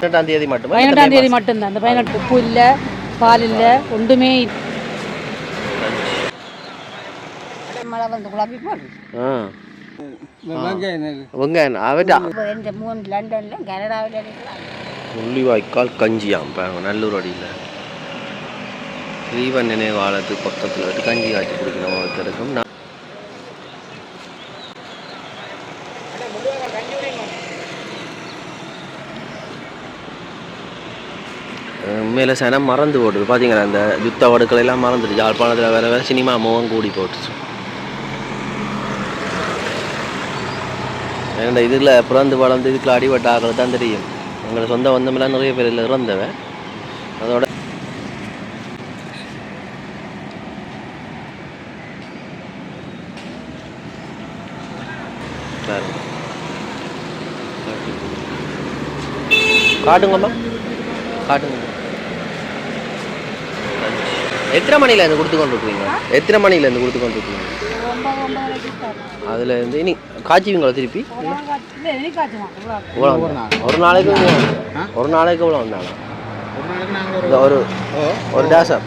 18ஆம் தேதி மட்டும் 18ஆம் தேதி மட்டும்தான். அந்த 18 உப்பு இல்லை, பால் இல்லை, ஒன்றுமே மழை வந்து குழம்பி போடு. வெங்காயம் அவட்டா லண்டனில் கனடாவில் முள்ளிவாய்க்கால் கஞ்சியாம் பாருங்க நல்லூர் அடியில் ஸ்ரீவன் நினைவாளத்துக்கு பக்கத்தில் விட்டு கஞ்சி காய்ச்சி குடிக்கணும் ஒருத்தருக்கும். உண்மையில் சனம் மறந்து போட்டுது பார்த்தீங்கன்னா அந்த யுத்த வடுக்களெல்லாம் மறந்துடுச்சு. யாழ்ப்பாணத்தில் வேறு வேறு சினிமா முகம் கூடி போட்டுச்சு. எங்கள் இதில் பிறந்து வளர்ந்து இதுக்குள்ள அடிபட்ட ஆக்கள் தான் தெரியும். எங்களை சொந்த வந்தமெல்லாம் நிறைய பேர் இல்லை இறந்தவன். அதோட காட்டுங்கம்மா காட்டுங்க. எத்தனை மணிலேருந்து கொடுத்து கொண்டு இருக்கீங்க? எத்தனை மணிலேருந்து கொடுத்து கொண்டு இருக்கீங்க? அதுலேருந்து இனி காய்ச்சிவீங்களா திருப்பி? ஒரு நாளைக்கு ஒரு நாளைக்கு இவ்வளோ வந்தாங்க. ஒரு டேஸா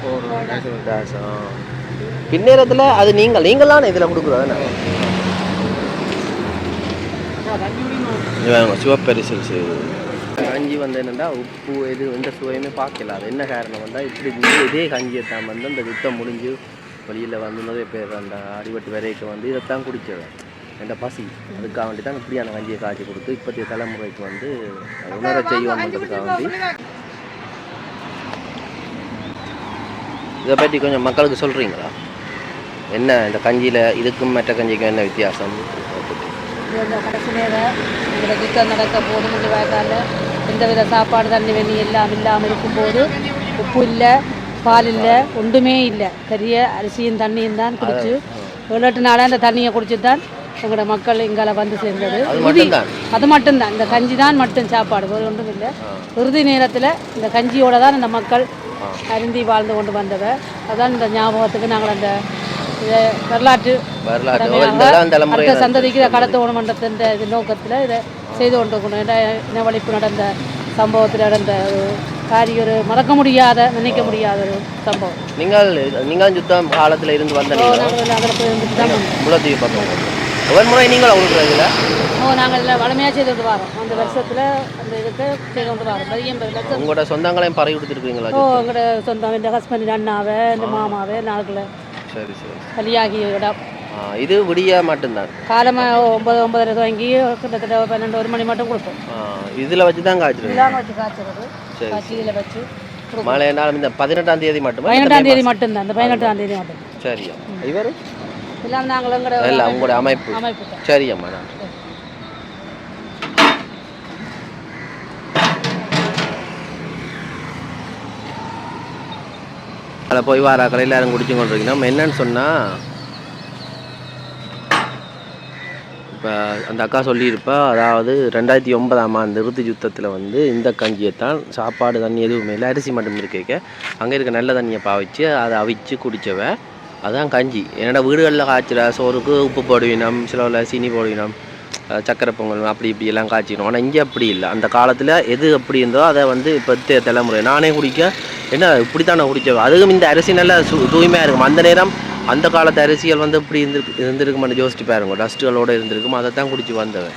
பின்னேரத்தில் அது நீங்களான இதில் கொடுக்குறதானே சிவப்பரிசல் செய்வது. கஞ்சி வந்து என்னென்னா உப்பு இது எந்த சுவையுமே பார்க்கல. அது என்ன காரணம் வந்தால் இப்படி இதே கஞ்சியை தான் வந்து அந்த யுத்தம் முடிஞ்சு வெளியில் வந்து நிறைய பேர் அந்த அடிபட்டு வரைக்கும் வந்து இதைத்தான் குடித்தது. எந்த பசி அதுக்காக வேண்டி தான் இப்படியான கஞ்சியை காய்ச்சி கொடுத்து இப்போதைய தலைமுறைக்கு வந்து உணர செய்வோம்ன்றதுக்காக வேண்டி இதை பற்றி கொஞ்சம் மக்களுக்கு சொல்கிறீங்களா? என்ன இந்த கஞ்சியில் இதுக்கும் மற்ற கஞ்சிக்கும் என்ன வித்தியாசம்? கடைசி நேரம் எங்களை யுத்தம் நடக்க போது முள்ளிவாய்க்கால எந்தவித சாப்பாடு தண்ணி வெண்ணி எல்லாம் இல்லாமல் இருக்கும்போது உப்பு இல்லை, பால் இல்லை, ஒன்றுமே இல்லை. பெரிய அரிசியும் தண்ணியும் தான் குடிச்சு 7-8 நாளாக அந்த தண்ணியை குடிச்சு தான் எங்களோட மக்கள் இங்கால வந்து சேர்ந்தது. அது மட்டும்தான், இந்த கஞ்சி தான் மட்டும் சாப்பாடு, வேறு ஒன்றும் இல்லை. இறுதி நேரத்தில் இந்த கஞ்சியோடு தான் இந்த மக்கள் அருந்தி வாழ்ந்து கொண்டு வந்தவ. அதான் இந்த ஞாபகத்துக்கு நாங்கள் அந்த வரலாற்று அடுத்த சந்ததிக்கு இதை கடத்த உணமன்றத்தின் இது நோக்கத்தில் இதை செய்து கொண்டு இனவழிப்பு நடந்த சம்பவத்தில் நடந்த ஒரு காரியம், ஒரு மறக்க முடியாத நினைக்க முடியாத ஒரு சம்பவம். நீங்கள் யுத்தம் காலத்தில் இருந்து வந்த நாங்கள் வளமையாக செய்து கொண்டு வரோம். அந்த வருஷத்தில் அந்த இதுக்கு செய்து கொண்டு வரோம். உங்களோட சொந்தங்களையும் பறவை கொடுத்துருக்கீங்களா? எங்களோட சொந்தம் இந்த ஹஸ்பண்ட் அண்ணாவை இந்த மாமாவை நாளுக்குள்ள சரி சரி கலியாகிய இடம். இது விடிய மட்டும்தான் காலமாக 9-9:30 வாங்கி கிட்டத்தட்ட 12-1 மணி மட்டும் கொடுப்போம். இதில் வச்சு தான் காய்ச்சிருது. வச்சு காய்ச்சறது இதில் வச்சு மழை நாள் இந்த 18ஆம் தேதி மட்டும் 18ஆம் தேதி மட்டும்தான். இந்த 18ஆம் தேதி மட்டும். சரியா இவர் எல்லாம் நாங்கள் உங்களோட அமைப்பு சரியம்மா. நான் அதில் போய் வாராக்கள் எல்லாரும் குடிச்சு கொண்டிருக்கீங்க. நம்ம என்னன்னு சொன்னால் இப்போ அந்த அக்கா சொல்லியிருப்பா, அதாவது 2009ஆம் ஆண்டு இறுதி யுத்தத்தில் வந்து இந்த கஞ்சியை தான் சாப்பாடு தண்ணி எதுவுமே இல்லை, அரிசி மட்டும் இருக்க அங்கே இருக்க நல்ல தண்ணியை பாவிச்சு அதை அவிச்சு குடித்தவ அதுதான் கஞ்சி. என்னோட வீடுகளில் காய்ச்சிற சோறுக்கு உப்பு போடுவினோம், சில சீனி போடுவினோம், சக்கரை பொங்கல் அப்படி இப்படி எல்லாம் காய்ச்சிக்கணும். ஆனால் இங்கே அப்படி இல்லை. அந்த காலத்தில் எது அப்படி இருந்தோ அதை வந்து இப்போ தலைமுறை நானே குடிக்க என்ன இப்படித்தான் நான் குடித்தேன். அதுவும் இந்த அரிசி நல்லா தூய்மையாக இருக்கும். அந்த நேரம் அந்த காலத்து அரிசிகள் வந்து இப்படி இருந்திருக்குமான்னு யோசிச்சு பாருங்க, டஸ்ட்டுகளோடு இருந்திருக்கும். அதை தான் குடிச்சு வந்தவன்.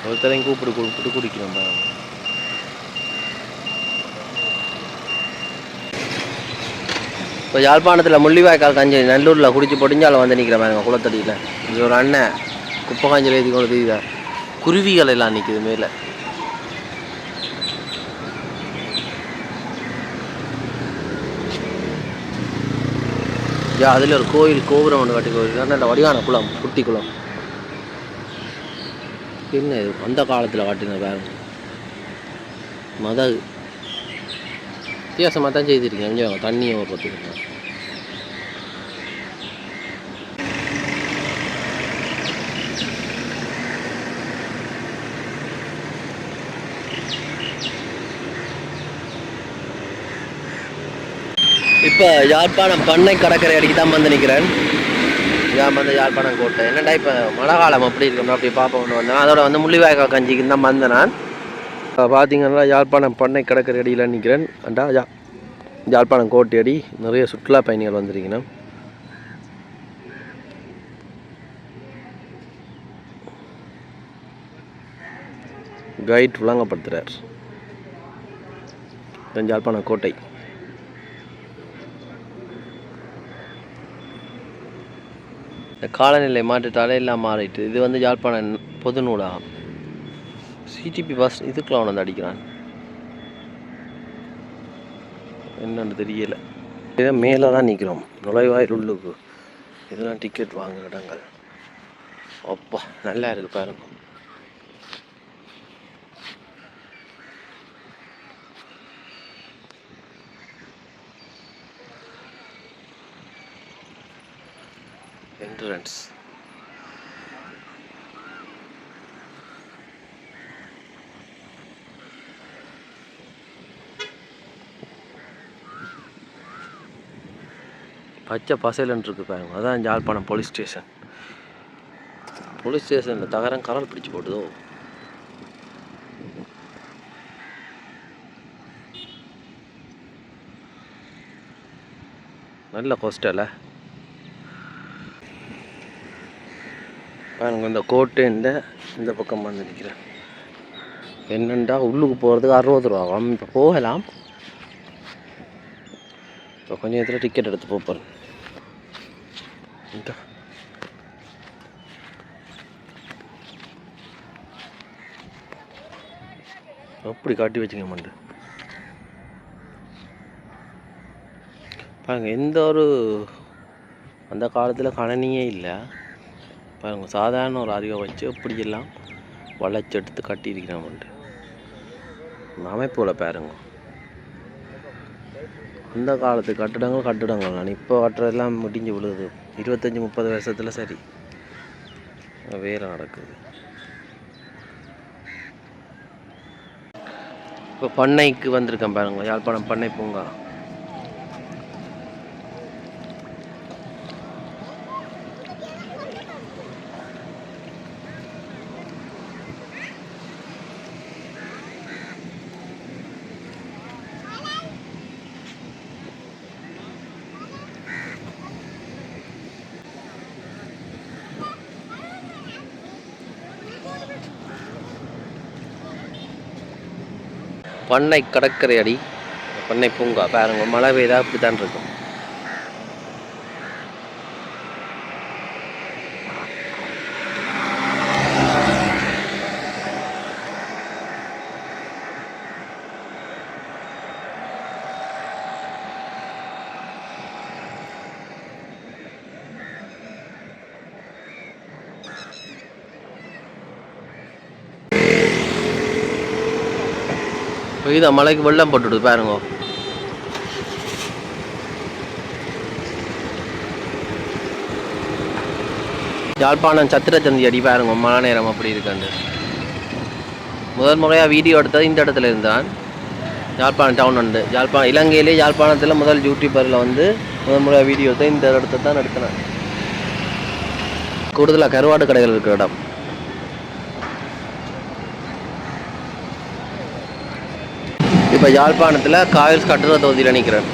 ஒருத்தரையும் கூப்பிட்டு குடிக்கணும் பாருங்க. இப்போ யாழ்ப்பாணத்தில் முள்ளிவாய்க்கால் கஞ்சி நல்லூரில் குடிச்சு பொடிஞ்சாலும் வந்து நிற்கிற பாருங்க குளத்தடியில். இது ஒரு அண்ணன் குப்பை காஞ்சில் எழுதி கொண்டு இதை குருவிகள் எல்லாம் நிற்கிது மேலே. அதில் ஒரு கோபுரம் ஒன்று கட்டி நல்ல வடிவான குளம், குட்டி குளம். என்ன இது அந்த காலத்தில் காட்டின பாருங்க மதகு வித்தியாசமாக தான் செய்திருக்கீங்க. கொஞ்சம் தண்ணியை ஓடுறதுக்கு இப்போ யாழ்ப்பாணம் பண்ணை கடற்கரை அடிக்கு தான் வந்து நிற்கிறேன். இதான் வந்து யாழ்ப்பாணம் கோட்டை. என்னடா இப்போ மழை காலம் அப்படி இருக்கணும் அப்படி பார்ப்போம்னு வந்தேன். அதோட வந்து முள்ளிவாய்க்கால் கஞ்சிக்கு தான் வந்தேன் நான். பார்த்தீங்கன்னா யாழ்ப்பாணம் பண்ணை கடற்கரை அடியில் நிற்கிறேன். அண்டா யாழ்ப்பாணம் கோட்டை அடி நிறைய சுற்றுலா பயணிகள் வந்திருக்கணும். கைட் விளங்கப்படுத்துகிறார். யாழ்ப்பாணம் கோட்டை. இந்த காலநிலை மாற்றத்தாலே எல்லாம் மாறிட்டு. இது வந்து யாழ்ப்பாணம் பொது நூலகம். சிடிபி பஸ் இதுக்குள்ள அவன் வந்து அடிக்கிறான் என்னன்னு தெரியல. இதை மேலே தான் நிற்கிறோம் நுழைவாயில் உள்ளுக்கு. இதெல்லாம் டிக்கெட் வாங்குற இடங்கள். அப்பா நல்லா இருக்கு பாருங்க. என்ட்ரன்ஸ் பச்சை பசைலன்னு இருக்கு பாருங்க. அதான் யாழ்ப்பாணம் போலீஸ் ஸ்டேஷன். போலீஸ் ஸ்டேஷனில் தகரம் கலர் பிடிச்சி போட்டுதோ. நல்ல கோஸ்டல பாருங்க. இந்த கோட்டைண்ட இந்த பக்கம் வந்து நிற்கிறேன். என்னண்டா உள்ளுக்கு போகிறதுக்கு 60 ரூபா. இப்போ போகலாம். இப்போ கொஞ்சம் நேரத்தில் டிக்கெட் எடுத்து போகிறேன். அப்படி காட்டி வச்சுக்க மாட்டேன் பாருங்க. எந்த ஒரு அந்த காலத்தில் கணனியே இல்லை பாருங்க. சாதாரண ஒரு அறிவை வச்சு அப்படியெல்லாம் வளைச்சி எடுத்து கட்டியிருக்கிறான்ட்டு அமைப்போல பாருங்க. அந்த காலத்து கட்டிடங்கள் நான் இப்போ கட்டுறதெல்லாம் முடிஞ்சு விழுது. 25-30 வருஷத்தில் சரி வேலை நடக்குது. இப்போ பண்ணைக்கு வந்திருக்கேன் பாருங்க. யாழ்ப்பாணம் பண்ணை பூங்கா. பண்ணை கடற்கரை அடி பண்ணை பூங்கா பாருங்க. மழை பெய்தா அப்படி தான் இருக்கும். இதை மலைக்கு வெள்ளம் போட்டுடுது பாருங்க. யாழ்ப்பாணம் சத்திரச்சந்தி அடி பாருங்க. மழை நேரம் அப்படி இருக்காண்டு. முதல் முறையாக வீடியோ எடுத்தது இந்த இடத்துல இருந்தான். யாழ்ப்பாணம் டவுன் உண்டு. யாழ்ப்பாணம் இலங்கையிலே யாழ்ப்பாணத்தில் முதல் யூடியூபரில் வந்து முதல் முறையாக வீடியோ எடுத்த இந்த இடத்த தான் எடுத்தினேன். கூடுதலாக கருவாடு கடைகள் இருக்கிற இடம். இப்போ யாழ்ப்பாணத்தில் காயில்ஸ் கட்டுற தொகுதியில் நிற்கிறேன்.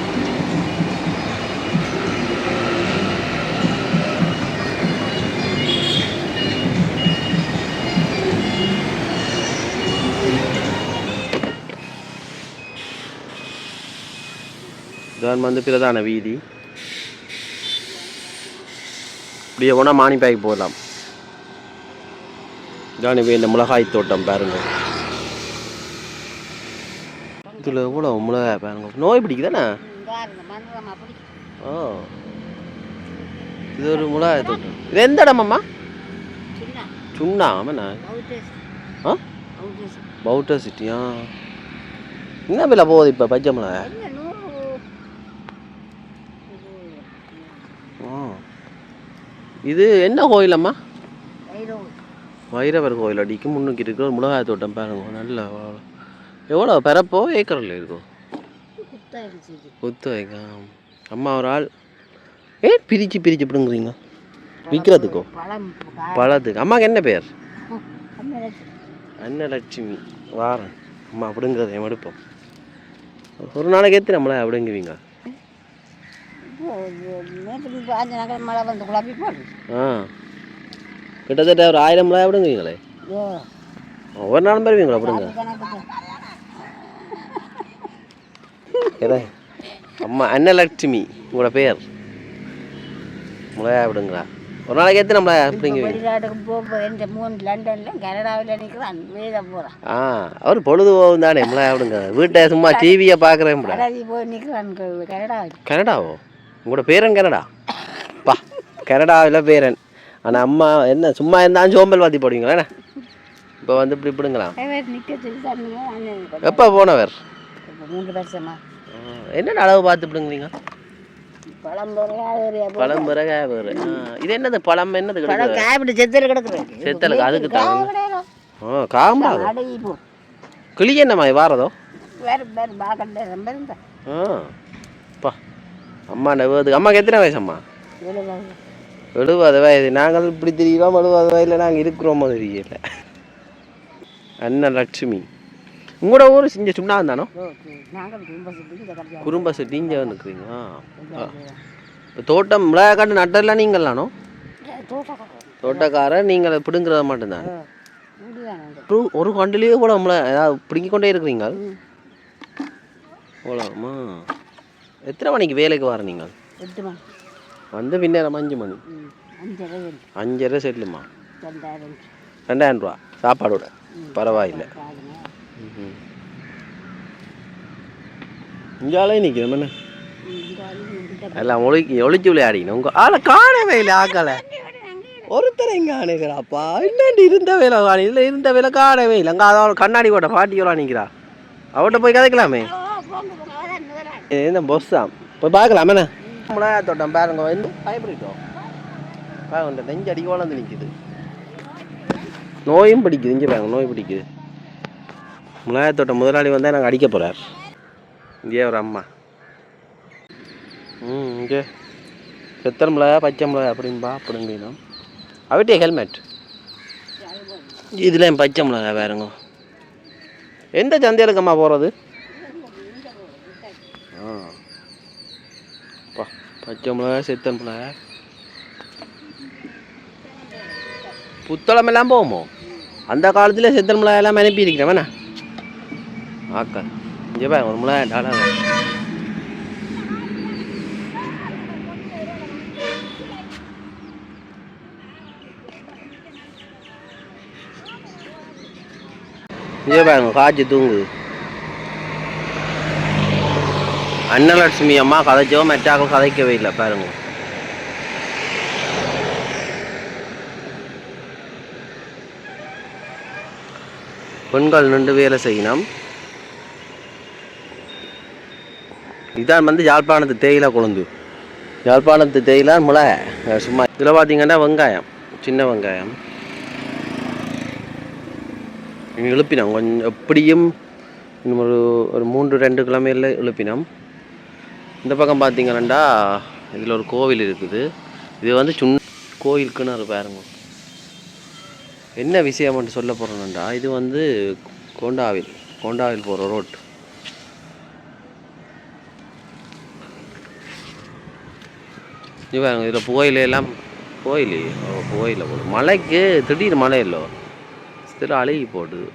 இதான் வந்து பிரதான வீதி. இப்படியே போனால் மானிப்பாய்க்கு போகலாம். இதான் இப்போ இந்த மிளகாய் தோட்டம் பாருங்க. இதில் எவ்வளோ மிளகாய் பாருங்க. நோய் பிடிக்குதானே? ஓ, இது ஒரு மிளகாய் தோட்டம். இது எந்த இடமாம்மா? சுண்ணா ஆமாண்ணா. ஆ, பவுட்டர் சிட்டியா? என்ன விலை போகுது இப்போ பச்சை மிளகாய்? இது என்ன கோயிலம்மா? வைரவர் கோயில் அடிக்கு முன்னுக்கு இருக்கிற ஒரு மிளகாய் தோட்டம் பாருங்க. நல்ல எவ்வளோ பிறப்போ ஏக்கரில் இருக்கும். குத்து வைக்க அம்மா ஒரு ஆள் பிரித்து பிடுங்குறீங்க. விற்கிறதுக்கோ பழம் பழத்துக்கு அம்மாவுக்கு என்ன பேர் அம்மா அன்னலட்சுமி வாரன் அம்மா அப்படிங்கிறத எடுப்போம் ஒரு நாளைக்கு எத்தனை நம்மளை அப்படிங்குவீங்க நேற்று 5 நாட்கள் மழை வந்து குழப்பி போடு ஆ கிட்டத்தட்ட ஒரு 1000 மிளகா அப்படிங்குவீங்களே ஒவ்வொரு நாளும் பெறுவீங்களா அப்படிங்க ஏதா அம்மா அன்னலட்சுமி உங்களோட பேர் மிளகா அப்படிங்களா ஒரு நாளைக்கு எத்தனை நம்மளை அப்படிங்குவீங்க வெளிநாட்டுக்கு போக 3 லண்டனில் கனடாவில் நிற்கிறான் வேத போகிறான் அவர் பொழுது போகும் தானே மிளகா அப்படிங்க வீட்டை சும்மா டிவியை பார்க்குறேன் கனடாவி போய் நிற்கிறான் கனடாவில் கனடாவோ உங்களோட பேரன் கனடா பா கனடாவில் பேரன் ஆனால் அம்மா என்ன சும்மா இருந்தாலும் சோம்பல் வாத்தி போடுவீங்களா என்ன இப்போ வந்து இப்படி இப்படிங்களாம் நிற்க சொல்லி எப்போ போனவர் 3 வருஷமா என்னென்ன அளவு பார்த்து இப்படிங்களீங்க பழம் பழம் பிறகு வேறு இது என்னது பழம் என்னது பழம் காய்பிட்டு செத்தல் கிடக்குறேன் செத்தலுக்கு அதுக்கு தான் காம்பா கிளி என்னம்மா வாரதோ வேறு வேறு பாக்கண்டே ரொம்ப இருந்தா பா அம்மா 70 அம்மாவுக்கு எத்தனை வயசு அம்மா 70 வயது நாங்கள் இப்படி தெரியுறோம் 70 வயதில் நாங்கள் இருக்கிறோமோ தெரியல அன்னலட்சுமி உங்களோட ஊர் செஞ்ச சுண்ணா இருந்தானோ குறும்ப செட்டி இங்கே வந்துருக்குறீங்களா இப்போ தோட்டம் மிளகா காட்டு நட்டெல்லாம் நீங்களானோ தோட்டக்காரர் நீங்கள் பிடுங்கிறத மட்டும்தான் ஒரு கண்டுலேயே கூட நம்மளை ஏதாவது பிடுங்கி கொண்டே இருக்கிறீங்க போலாமா எத்தனை மணிக்கு வேலைக்கு வர நீங்கள் 8 மணி வந்து பின்னேரம் 5 மணி 5:30 செல்லுமா 2000 ரூபா சாப்பாடோட பரவாயில்லை இங்காலே நிற்கிறோம் என்ன எல்லாம் ஒழிச்சு விளையாடிக்கணும் உங்கள் ஆளை காணவே இல்லை ஆக்கலை ஒருத்தர் எங்கே அணுகிறாப்பா இன்னாண்டி இருந்த வேலை காணி இதில் இருந்த வேலை காணவே இல்லை அங்கே அதாவது கண்ணாடி கோட்டை பாட்டியோலாம் நிற்கிறா அவட்ட போய் கதைக்கலாமே இந்த பொஸ்ஸா போய் பார்க்கலாமே மிளகா தோட்டம் பாருங்க வந்து பயப்படிட்டோம் பாருங்க நெஞ்சு அடிக்கோல வந்து நிற்கிது நோயும் பிடிக்குது இங்கே பாருங்க நோய் பிடிக்குது மிளகா தோட்டம் முதலாளி வந்தால் நாங்கள் அடிக்க போகிறார் இங்கே ஒரு அம்மா இங்கே செத்தல் மிளகா பச்சை மிளகா அப்படின்பா அப்படின்னா அவட்டே ஹெல்மெட் இதில் பச்சை மிளகா வேறுங்க எந்த சந்தையிலுக்கம்மா போகிறது பச்சை மிளகா செத்தல் மிளகா புத்தளம் எல்லாம் போகுமோ அந்த காலத்தில் செத்தல் மிளகா எல்லாம் அனுப்பி இருக்கிறேன் வேணா ஆக்கா இங்கே பாருங்க ஒரு மிளகா டாலர் இங்கே பாருங்க காய்ச்சி தூங்குது அன்னலட்சுமி அம்மா கதைச்சோ மெட்டாக்கள் கதைக்கவே இல்லை பாருங்க பெண்கள் நின்று வேலை செய்யணும் இதான் வந்து யாழ்ப்பாணத்து தேயிலை கொழுந்து யாழ்ப்பாணத்து தேயிலை மிளகை சும்மா இதில் பார்த்தீங்கன்னா வெங்காயம் சின்ன வெங்காயம் எழுப்பினோம் கொஞ்சம் எப்படியும் இன்னும் ஒரு 3-2 கிழமையில் எழுப்பினோம் இந்த பக்கம் பார்த்தீங்கன்னா இதில் ஒரு கோவில் இருக்குது இது வந்து கோயில் கிணறு பாருங்க என்ன விஷயம்னு சொல்ல போகிறோம்னா இது வந்து கோண்டாவில் போகிற ரோட் இது பாருங்க இதில் புகையிலெல்லாம் புகையில போடும் மழைக்கு திடீர் மழை இல்லை இதில் அழுகி போடுது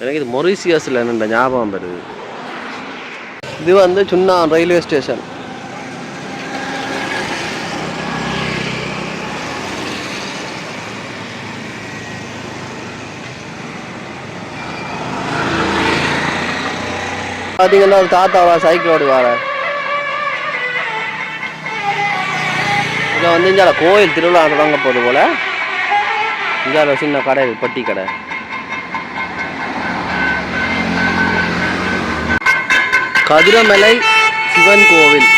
எனக்கு இது மொரீசியஸில் நின்ற ஞாபகம் வருது இது வந்து சுன்னா ரயில்வே ஸ்டேஷன் பார்த்தீங்கன்னா ஒரு தாத்தாவா சைக்கிளோடு வர இதில் வந்து இங்கே கோயில் திருவிழா தொடங்க போகுது போல் இங்கே சின்ன கடை பட்டி கடை கதிரமலை சிவன் கோவில்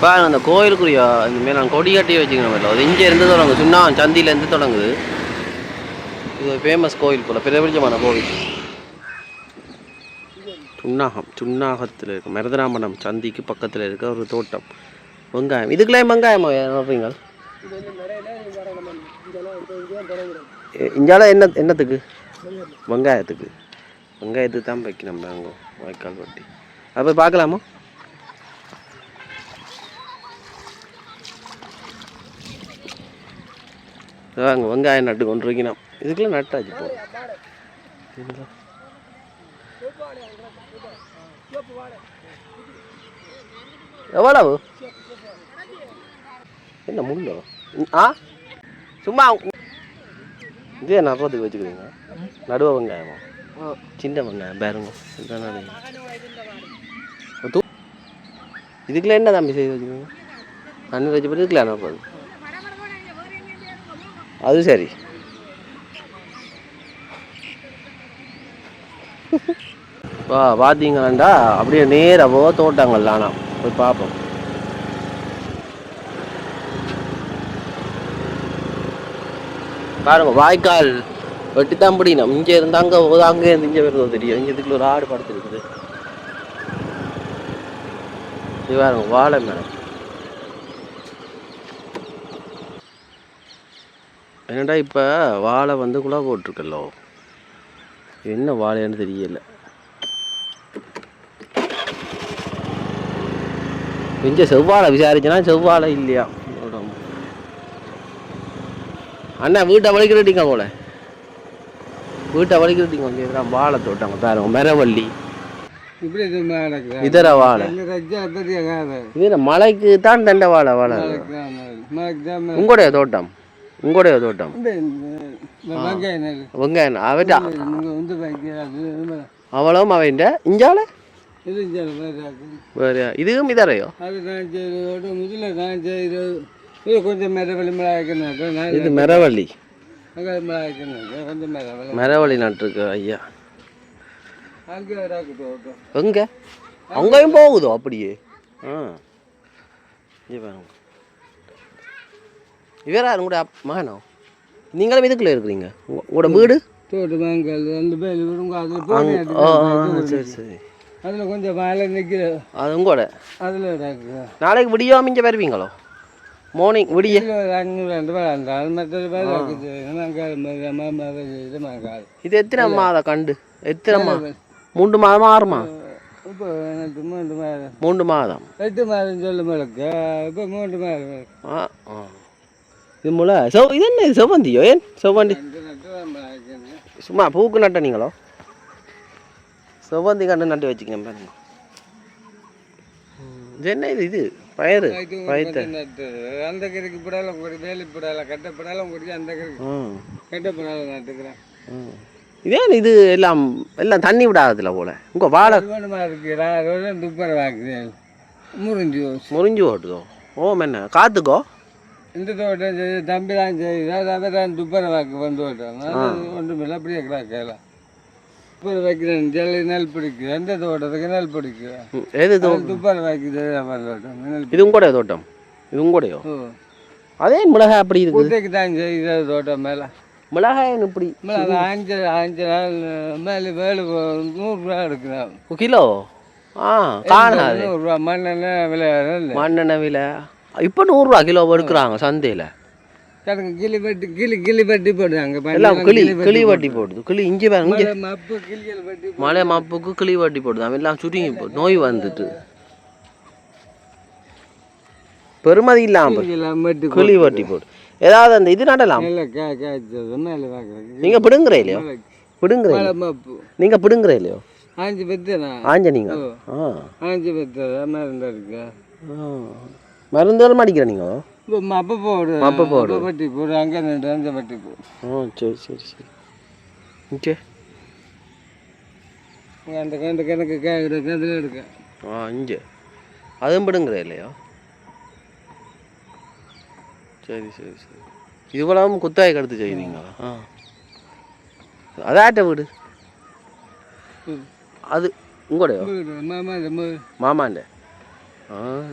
பாருங்க அந்த கோயிலுக்குரிய இந்த மேலே நான் கொடி கட்டி வச்சுக்கணும். அது இங்கே இருந்து தொடங்குது, சுண்ணா சந்தியிலேருந்து தொடங்குது. இது ஒரு ஃபேமஸ் கோயில் போல், பிரபஞ்சமான கோவில். சுண்ணாகத்தில் இருக்க மருதராமணம் சந்திக்கு பக்கத்தில் இருக்க ஒரு தோட்டம். வெங்காயம், இதுக்குள்ளே வெங்காயம் நடுறீங்க? இஞ்சால என்னத்துக்கு? வெங்காயத்துக்கு தான் வைக்கணும் நாங்கள் வாய்க்கால் வட்டி. அதை போய் பார்க்கலாமா? வாங்க, வெங்காயம் நட்டு கொண்டு வைக்கணும். இதுக்குள்ளே நட்டாச்சு போ. எவ்வளவு என்ன முள்ளோ? சும்மா இதே நடுறதுக்கு வச்சுக்கிறீங்க. நடுவ வெங்காயமா? சின்ன வெங்காயம் பாருங்க. இதுக்குள்ள என்ன தம்பி செய்து வச்சுக்கோங்க? தண்ணி வச்சு போட்டு இதுக்குள்ள நடுறது. அது சரி. பார்த்தீங்களாண்டா அப்படியே நேராக தோட்டங்கள்லாம் போய் பார்ப்போம். பாருங்க, வாய்க்கால் வெட்டித்தான் பிடிக்கணும். இங்கே இருந்து அங்கே இருந்து இங்கே வருதோ தெரியும். இங்கே இதுக்குள்ள ஒரு ஆடு படுத்துருக்குது. இது பாருங்க, வாழை மேடம். என்னடா இப்போ வாழை வந்து குழா போட்டிருக்கல்லோ, என்ன வாழைன்னு தெரியல. கொஞ்சம் செவ்வாழை விசாரிச்சேன்னா செவ்வாழை இல்லையா? அண்ணா வீட்டை வலிக்கிறீங்க போல, வீட்டை வலிக்கிறீங்க. இங்கே வாழை தோட்டாங்க பாருங்க, மரவள்ளி, இதர வாழை. இது மலைக்கு தான் தண்டை வாழை வாழை. உங்களுடைய தோட்டம்? வெங்காயம் அவட்ட அவ்வளவும் அவன் இஞ்சால வேற இதுவும் இதரையோ? கொஞ்சம் இது மரவள்ளி. மரவள்ளி நட்டுருக்கு ஐயா. எங்க அங்கேயும் போகுதோ அப்படியே? இவரா உங்களோட மகனோ? நீங்களும் இதுக்குள்ள இருக்கிறீங்க? உங்களோட வீடு சரி சரி. அதில் கொஞ்சம் மேலே நிற்கிற அது உங்களோட. அதில் நாளைக்கு விடியாம இங்கே வருவீங்களோ? மார்னிங் விடிய இது எத்தனை மாதம் கண்டு? எத்தனை மாதம்? 3 மாதமா 6 மாதம்? இப்போ 3 மாதம். 8 மாதம் சொல்ல முழுக்க இப்போ 3 மாதம். இது முளை இது என்ன? இது செவ்வந்தியோ? ஏன் செவ்வந்தி சும்மா பூக்கு நட்ட நீங்களோ? செவ்வந்தி கண்டு நட்டு வச்சுக்கணும் பாருங்க. இது என்ன? இது பயிறு பயிற்று அந்த கருக்கு படாலும் கொடி, வேலி படாலும் கட்டப்படாலும் கொடி, அந்த கருக்கு கட்டப்படாலும் நட்டுக்கிறேன். இதே இது எல்லாம் தண்ணி விடாததுல போல. உங்க வாழை இருக்கு துப்பரை வாக்குது, முறிஞ்சு ஓட்டுதோ? என்ன காத்துக்கோ? இந்த தோட்டம் தம்பி தான் செய்யுதான் துப்பரை வாக்கு வந்து ஓட்டம் ஒன்றுமில்லை. அப்படியே கிடக்கலாம் துப்பரை வைக்கிறேன். ஜல்லி நெல் பிடிக்குது. எந்த தோட்டத்துக்கு நெல் பிடிக்குது? எது துப்பரை வாக்குது தோட்டம். இது உங்களுடைய தோட்டம்? இது உங்களுடையோ? அதே மிளகாய் அப்படி இருக்கு. குட்டைக்கு தான் செய்யுது தோட்டம். மேலே மிளகாய் இப்படி அஞ்சு நாள் மேலே 100 ரூபா எடுக்கிறேன் கிலோ. காணாது. 100 ரூபா மண்ணெண்ணெய் விலை. மண்ணெண்ணெய் விலை இப்போ 100 ரூபா கிலோ எடுக்கிறாங்க சந்தையில். எனக்கு கிளி வட்டி போடுறாங்க. எல்லாம் கிளி வட்டி போடுது. கிளி இஞ்சி பாருங்க, மப்பு மழை மப்புக்கு கிளி வட்டி போடுது. அவன் எல்லாம் சுருங்கி போடு, நோய் வந்துட்டு பெருமதி இல்லாமல் கிளி வட்டி போடு. ஏதாவது அந்த இது நடலாம். நீங்க பிடுங்குற இல்லையோ? நீங்க பிடுங்குற இல்லையோ? ஆஞ்ச நீங்க மருந்துகளும் அடிக்கிற நீங்க? மப்ப போடு மப்ப போடு வட்டி போடு. அங்கே அந்த வட்டி போடு. சரி சரி சரி. ஓகே, அந்த கணக்கு அதில் எடுக்க. இங்கே அதுவும் பிடுங்குற இல்லையோ? சரி சரி சரி. இவ்வளவு குத்தாய் கடுத்து செய்வீங்களா? அதாட்ட வீடு அது உங்களுடைய? மாமாண்ட.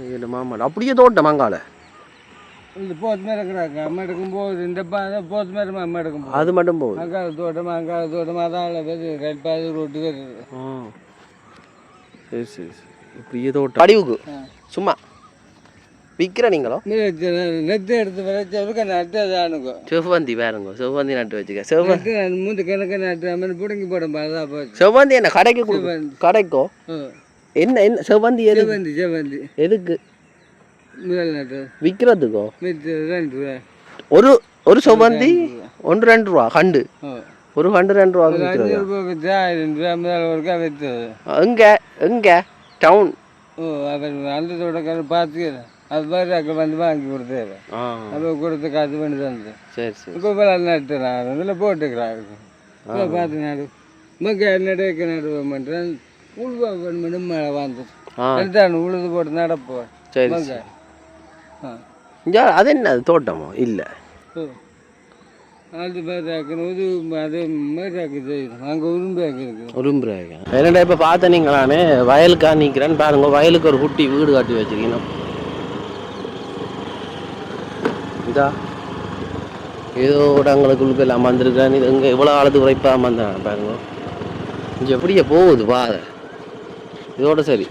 இது மாமாடு அப்படியே தோட்டம் மங்கால இந்த போத்து மேலே இருக்கிறாங்க அம்மா எடுக்கும்போது இந்த போத்து மேலே அம்மா எடுக்கும்போது அது மட்டும் போகுது அங்கால தோட்டம் அதான் ரயில் பாதை ரோட்டு வருது சரி சரி சரி இப்படியே தோட்டம் படிவுக்கு சும்மா விற்கிற நீங்களோ நெத்து எடுத்து விளைச்சவருக்கு நட்டு அது அணுகும் செவ்வந்தி வேறுங்க செவ்வந்தி நட்டு வச்சுக்க செவ்வந்தி மூந்து கிணக்கு நட்டு பிடுங்கி போடும் அதான் போச்சு செவ்வந்தி என்ன கடைக்கு கடைக்கோ என்ன என்ன செவ்வந்தி எது செவ்வந்தி எதுக்கு முதல் நட்டு விற்கிறதுக்கோ விற்று 2 ரூபா ஒரு செவ்வந்தி 2 ரூபா கண்டு ஒரு கண்டு 2 ரூபா விற்கிறது 5 ரூபா விற்று 1000 ரூபா முதல் ஒருக்கா விற்றது எங்க டவுன் அவர் அந்த தோட்டக்காரர் பார்த்துக்கிறேன் அது மாதிரி அங்கே வந்து வாங்கி கொடுத்தாரு அப்போ கொடுத்து காசு பண்ணி தந்து சரி சரி இப்போ போல நட்டுறான் அதில் போட்டுக்கிறாரு இப்போ பார்த்து நடு மக்கள் நடுக்க நடுவோம்ன்றேன் உழுவா பண்ணி மழை வந்துச்சு எடுத்தாను உழுது போட்டு நடப்போம் சரி இங்கே அது என்ன அது தோட்டமோ இல்லை அது பார்த்தாக்கணும் இது அது மாதிரி ஆக்குது அங்கே உரும்பாக்கி இருக்குது உரும்புறாங்க என்னடா இப்போ பார்த்த நீங்களானே வயலுக்கா நிற்கிறேன்னு பாருங்க வயலுக்கு ஒரு குட்டி வீடு காட்டி வச்சுருக்கீங்க இதா ஏதோ இடங்களுக்குள்ள போய் அமர்ந்துருக்கேன் இது இங்கே இவ்வளோ காலத்துக்கு உரைப்பாக அமர்ந்தேன் பாருங்க இங்கே எப்படியே போகுது பாதை இதோட சரி